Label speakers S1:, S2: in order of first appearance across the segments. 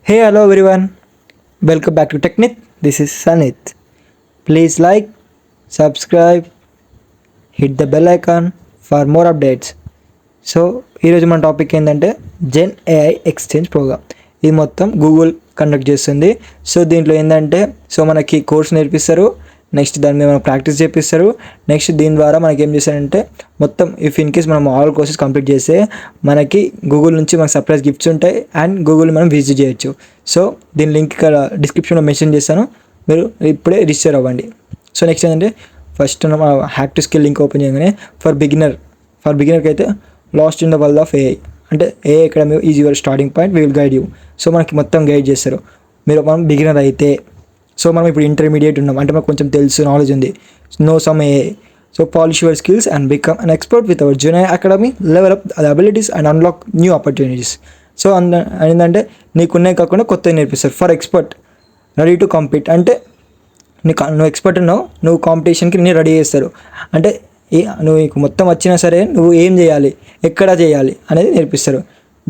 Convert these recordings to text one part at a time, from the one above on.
S1: Hey, hello everyone. Welcome back to Technit. This is Sanit. Please like, subscribe, hit the bell icon for more updates. So ఈరోజు మన topic ఏంటంటే gen AI exchange programme. ఇది మొత్తం Google conduct చేస్తుంది. So దీంట్లో ఏంటంటే మనకి course నేర్పిస్తారు, నెక్స్ట్ దాని మీద మనకు ప్రాక్టీస్ చేపిస్తారు. నెక్స్ట్ దీని ద్వారా మనకి ఏం చేస్తారంటే మొత్తం ఇఫ్ ఇన్ కేస్ మనం ఆల్ కోర్సెస్ కంప్లీట్ చేస్తే మనకి గూగుల్ నుంచి మనకు సర్ప్రైజ్ గిఫ్ట్స్ ఉంటాయి అండ్ గూగుల్ మనం విజిట్ చేయొచ్చు. సో దీని లింక్ ఇక్కడ డిస్క్రిప్షన్లో మెన్షన్ చేస్తాను, మీరు ఇప్పుడే రిజిస్టర్ అవ్వండి. సో నెక్స్ట్ ఏంటంటే first hack to skill link open చేయగానే ఫర్ బిగినర్కి అయితే last in the world of AI అంటే AI academy is your starting point, we will guide you. So మనకి మొత్తం గైడ్ చేస్తారు. మనం బిగినర్ అయితే మనం ఇప్పుడు ఇంటర్మీడియట్ ఉన్నాం అంటే మనకు కొంచెం తెలుసు, నాలెడ్జ్ ఉంది, know some AI. So polish your skills and become an expert with our Gen AI academy, level up the abilities and unlock new opportunities. So ఏంటంటే నీకున్నాయి కాకుండా కొత్తవి నేర్పిస్తారు. For expert ready to compete అంటే నువ్వు expert ఉన్నావు, నువ్వు కాంపిటీషన్కి నేను రెడీ చేస్తారు. అంటే నువ్వు నీకు మొత్తం వచ్చినా సరే నువ్వు ఏం చేయాలి, ఎక్కడ చేయాలి అనేది నేర్పిస్తారు.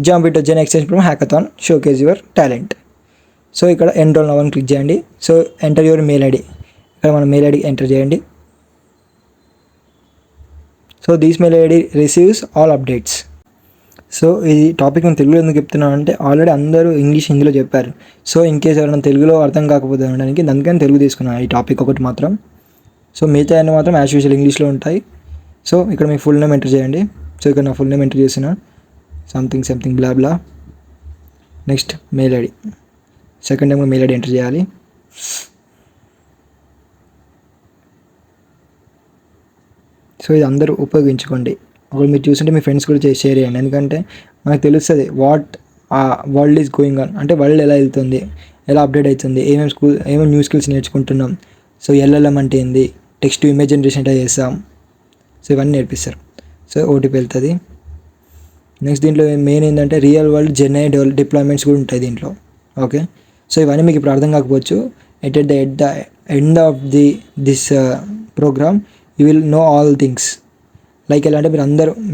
S1: Jump it Gen exchange program hackathon showcase your talent. So ఇక్కడ ఎన్రోల్ నౌ అని క్లిక్ చేయండి. So enter your mail ID, ఇక్కడ మన మెయిల్ ఐడి ఎంటర్ చేయండి. So this mail ID receives all updates. So ఈ టాపిక్ నేను తెలుగులో ఎందుకు చెప్తున్నాను అంటే ఆల్రెడీ అందరూ ఇంగ్లీష్ హిందీలో చెప్పారు. సో ఇన్ కేస్ ఎవరైనా తెలుగులో అర్థం కాకపోతే అనడానికి దానికని తెలుగు తీసుకున్నాను ఈ టాపిక్ ఒకటి మాత్రం. సో మిగతా అన్నీ మాత్రం యాజ్ యూజువల్ ఇంగ్లీష్లో ఉంటాయి. సో ఇక్కడ మీ ఫుల్ నేమ్ ఎంటర్ చేయండి. సో ఇక్కడ నా ఫుల్ నేమ్ ఎంటర్ చేసిన something blah blah. Next mail ID, second time mail ID enter చేయాలి. సో ఇది అందరూ ఉపయోగించుకోండి. ఒకవేళ మీరు చూస్తుంటే మీ ఫ్రెండ్స్ కూడా షేర్ చేయండి, ఎందుకంటే మనకు తెలుస్తుంది what world is going on, అంటే వరల్డ్ ఎలా వెళ్తుంది, ఎలా అప్డేట్ అవుతుంది, ఏమేమి న్యూ స్కిల్స్ నేర్చుకుంటున్నాం. సో ఎల్ఎల్ఎం అంటే ఏంది, టెక్స్ట్ టు ఇమేజ్ జనరేషన్ ఎట్లా చేస్తాం, సో ఇవన్నీ నేర్పిస్తారు. సో ఓటీపీ వెళ్తుంది. నెక్స్ట్ దీంట్లో మెయిన్ ఏంటంటే real world Gen AI deployments కూడా ఉంటాయి దీంట్లో. ఓకే, సో ఇవన్నీ మీకు ఇప్పుడు అర్థం కాకపోవచ్చు. At the end of this program you will know all things. Like ఎలా అంటే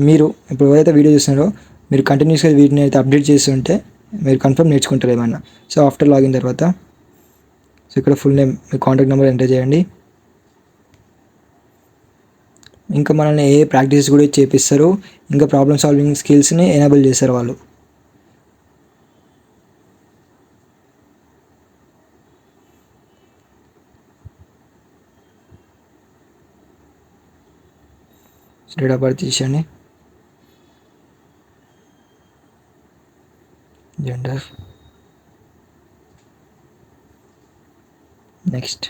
S1: మీరు ఇప్పుడు ఎవరైతే వీడియో చూస్తున్నారో మీరు కంటిన్యూస్గా వీటిని అయితే అప్డేట్ చేస్తుంటే మీరు కన్ఫర్మ్ నేర్చుకుంటారు ఏమన్నా. సో ఆఫ్టర్ లాగిన్ తర్వాత సో ఇక్కడ ఫుల్ నేమ్, మీ కాంటాక్ట్ నెంబర్ ఎంటర్ చేయండి. ఇంకా మనల్ని ఏ ప్రాక్టీస్ కూడా చేపిస్తారు, ఇంకా ప్రాబ్లమ్ సాల్వింగ్ స్కిల్స్ని ఎనేబుల్ చేస్తారు వాళ్ళు. డేట్ ఆఫ్ బర్త్ ఇచ్చేయండి, జెండర్, నెక్స్ట్.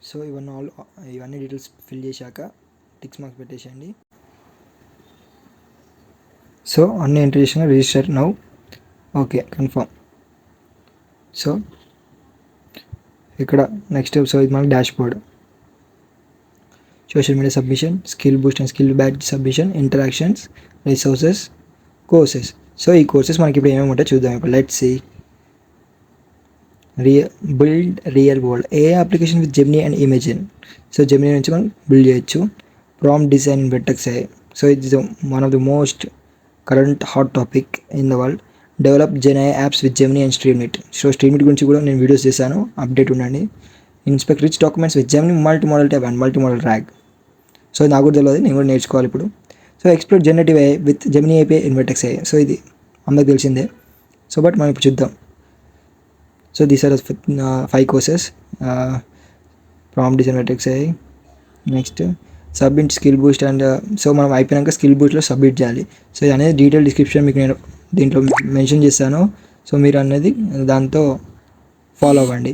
S1: సో ఇవన్నీ డీటెయిల్స్ ఫిల్ చేశాక టిక్స్ మార్క్స్ పెట్టేసేయండి. సో అన్నీ ఎంటర్ చేసిన register now. Okay, confirm. So ఇక్కడ నెక్స్ట్ సో ఇది మనకి dashboard, social media submission, skill boost and skill badge submission, interactions, resources, courses. So ఈ కోర్సెస్ మనకి ఇప్పుడు ఏమేమి ఉంటాయో చూద్దాం. ఇప్పుడు let's see build real world AI application with Gemini and Imagen. So Gemini నుంచి మనం బిల్డ్ చేయొచ్చు. Prompt design in Vertex AI. So it is one of the most current hot topic in the world. Develop gen AI apps with Gemini and Streamlit. So Streamlit గురించి కూడా నేను videos చేశాను, update ఉండండి. Inspect rich documents with Gemini multimodal tab and multimodal RAG. So నాకు కూడా తెలియదు, నేను కూడా నేర్చుకోవాలి ఇప్పుడు. So explore generative AI with Gemini API in Vertex AI. So ఇది అందరికి తెలిసిందే. సో బట్ మనం ఇప్పుడు చూద్దాం. So these are 5 courses. Prompt design Vertex AI, next submit skill boost and so మనం అయిపోయాక స్కిల్ బూస్ట్లో సబ్మిట్ చేయాలి. సో ఇది అనేది డీటెయిల్ డిస్క్రిప్షన్ మీకు నేను దీంట్లో మెన్షన్ చేస్తాను. సో మీరు అనేది దాంతో ఫాలో అవ్వండి.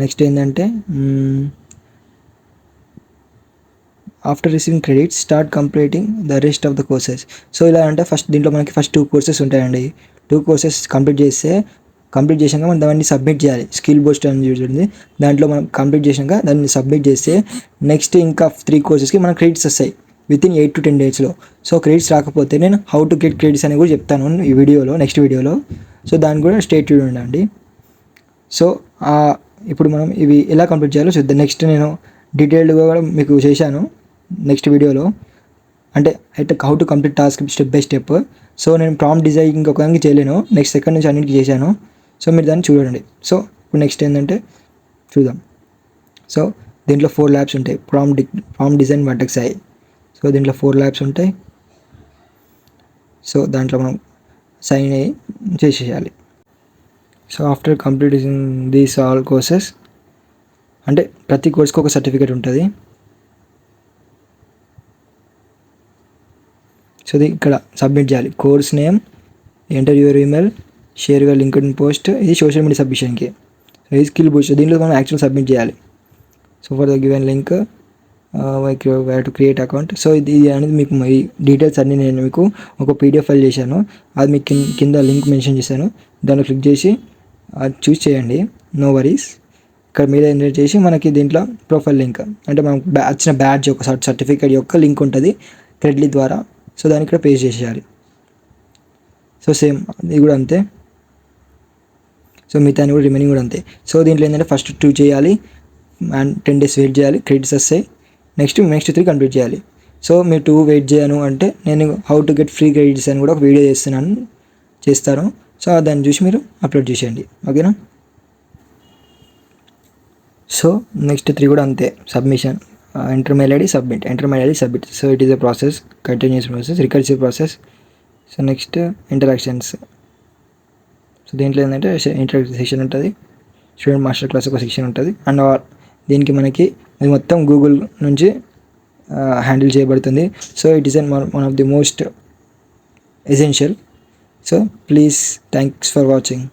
S1: నెక్స్ట్ ఏంటంటే after receiving credits start completing the rest of the courses. So ఇలా అంటే దీంట్లో మనకి ఫస్ట్ 2 కోర్సెస్ ఉంటాయండి. 2 కోర్సెస్ కంప్లీట్ చేసాక మనం దాన్ని సబ్మిట్ చేయాలి. స్కిల్ బూస్ట్ అని చూడండి, దాంట్లో మనం కంప్లీట్ చేసాక దాన్ని సబ్మిట్ చేస్తే నెక్స్ట్ ఇంకా 3 కోర్సెస్కి మనకు క్రెడిట్స్ వస్తాయి వితిన్ 8 to 10 డేస్లో. సో క్రెడిట్స్ రాకపోతే నేను హౌ టు గెట్ క్రెడిట్స్ అని కూడా చెప్తాను ఈ వీడియోలో, నెక్స్ట్ వీడియోలో. సో దాన్ని కూడా స్టే ట్యూన్డ్ ఉండండి. సో ఇప్పుడు మనం ఇవి ఎలా కంప్లీట్ చేయాలో చూద్దాం. నెక్స్ట్ నేను డీటెయిల్డ్గా కూడా మీకు చేశాను నెక్స్ట్ వీడియోలో, అంటే how to complete task step by step. So నేను ప్రాంప్ట్ డిజైన్ ఇంకొకదానికి చేయలేను, నెక్స్ట్ సెకండ్ నుంచి అన్నింటికి చేశాను. సో మీరు దాన్ని చూడండి. సో ఇప్పుడు నెక్స్ట్ ఏంటంటే చూద్దాం. సో దీంట్లో 4 ల్యాబ్స్ ఉంటాయి, prompt design vertex AI. So దీంట్లో 4 ల్యాబ్స్ ఉంటాయి. సో దాంట్లో మనం సైన్ అయ్యి చేసేయాలి. So after completing these all courses, అంటే ప్రతి కోర్స్కి ఒక సర్టిఫికేట్ ఉంటుంది. సో ఇది ఇక్కడ సబ్మిట్ చేయాలి. Course name, enter your email, share your LinkedIn post. ఇది సోషల్ మీడియా సబ్మిషన్కి. సో ఇది స్కిల్ బూస్ట్, దీంట్లో మనం యాక్చువల్ సబ్మిట్ చేయాలి. So for the given link where to create account. So ఇది అనేది మీకు ఈ డీటెయిల్స్ అన్నీ నేను మీకు ఒక PDF ఫైల్ చేశాను, అది మీకు కింద లింక్ మెన్షన్ చేశాను, దాన్ని క్లిక్ చేసి అది చూస్ చేయండి. No worries. ఇక్కడ మీద ఎంటర్ చేసి మనకి దీంట్లో ప్రొఫైల్ లింక్, అంటే మనకు వచ్చిన బ్యాడ్జ్ యొక్క సర్టిఫికేట్ యొక్క లింక్ ఉంటుంది క్రెడిట్ ద్వారా. సో దాన్ని ఇక్కడ పేస్ట్ చేసేయాలి. సో సేమ్ ఇది కూడా అంతే. సో మిగతా కూడా రిమైనింగ్ కూడా అంతే. సో దీంట్లో ఏంటంటే ఫస్ట్ 2 చేయాలి అండ్ 10 days వెయిట్ చేయాలి, క్రెడిట్స్ వస్తాయి. నెక్స్ట్ 3 కంప్లీట్ చేయాలి. సో మీరు 2 వెయిట్ చేయను అంటే నేను how to get free credits అని కూడా ఒక వీడియో చేస్తాను. సో దాన్ని చూసి మీరు అప్లోడ్ చేసేయండి, ఓకేనా. సో నెక్స్ట్ 3 కూడా అంతే. Submission, enter mail ID, submit, enter mail ID, submit. So it is a process, continuous process, recursive process. So next interactions. So దీంట్లో ఏంటంటే ఇంటరాక్టివ్ సెక్షన్ ఉంటుంది, స్టూడెంట్ మాస్టర్ క్లాస్ ఒక సెక్షన్ ఉంటుంది, and దీనికి మనకి ఇది మొత్తం గూగుల్ నుంచి హ్యాండిల్ చేయబడుతుంది. So it is one of the most essential. So please, thanks for watching.